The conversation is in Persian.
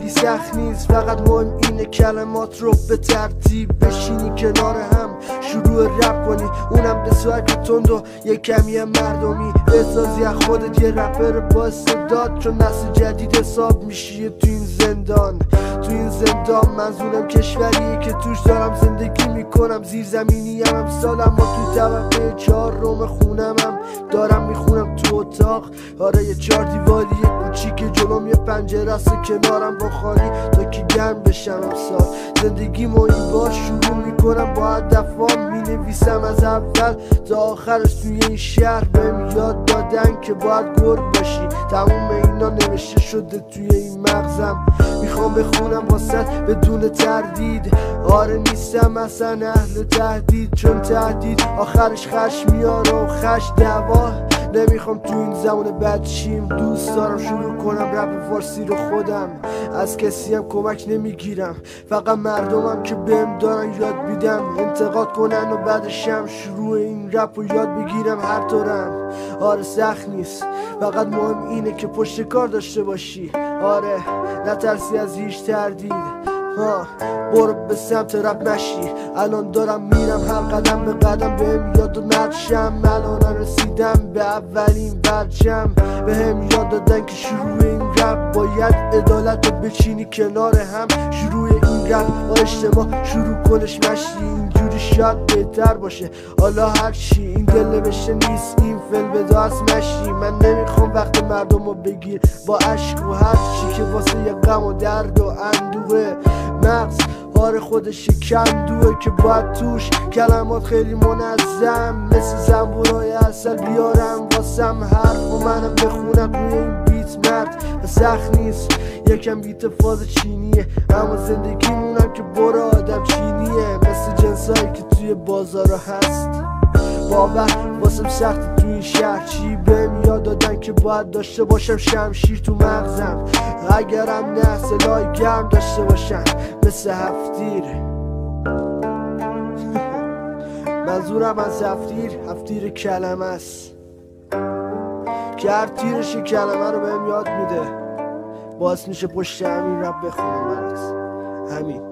زندگی سخت نیست، فقط مهم اینه کلمات رو به ترتیب بشینی کنار هم شروع رپ کنی، اونم به سوگ تند و یه کمی هم مردمی. بسازی از خودت یه رپر با استعداد، چون نسل جدید حساب میشی تو این زندان. تو این زندان منظورم کشوریه که توش دارم زندگی میکنم، زیرزمینی هم امسالم و تو طبقه 4 خونم هم دارم میخونم تو اتاق. آره یه 4 دیواری کوچیک جلوم، یه پنجره است کنارم با خالی تا که گرم بشم امسال. زندگیمو این بار شروع میکنم با هدفام، مینویسم از اول تا آخرش توی این شهر. بهم یاد دادن که باید گرگ باشی، تموم اینا نوشته شده توی این مغزم. میخوام بخونم واسط بدون تردید، آره نیستم اصلا اهل تهدید، چون تهدید آخرش خشم میاره و خش دعوا. نمیخوام تو این زمان بد شیم، دوست دارم شروع کنم رپ فارسی رو خودم. از کسی هم کمک نمیگیرم، فقط مردمم که بهم دارن یاد میدم، انتقاد کنن و بعدش هم شروع این رپ رو یاد بگیرم هر طورم. آره سخت نیست، فقط مهم اینه که پشت کار داشته باشی. آره نترسی از هیچ تردید، برو به سمت رپ نشی. الان دارم میرم هر قدم به قدم، بهم یاد نرشم. الان رسیدم به اولین برجم، بهم یاد دادن که شروع این رپ باید عدالت رو بچینی کنار هم. شروع این رپ با اجتماع شروع کنش مشی، اینجوری شاید بهتر باشه. حالا هرچی این دل نوشته نیست، این فیلم به دست مشی. من نمیخوام وقت مردم رو بگیر با عشق و هرچی که واسه یه غم و درد و اندوه. مغز آره خودش کندوه که باید توش کلمات خیلی منظم، مثل زنبورای اصل بیارم واسم حرف و منم بخونم روی این بیت. مرد سخت نیست، یکم بیت فاز چینیه، اما زندگیمونم که برو آدم چینیه، مثل جنسایی که توی بازارا هست. باور واسم سخت تو این شهر، چی بهم یاد دادن که باید داشته باشم شمشیر تو مغزم. اگرم نه سلاح گرم داشته باشم مثل هفتیر. منظورم از هفتیر کلمه است که هر تیرش کلمه رو بهم یاد میده، باعث میشه پشت همین رپ بخونم برات. همین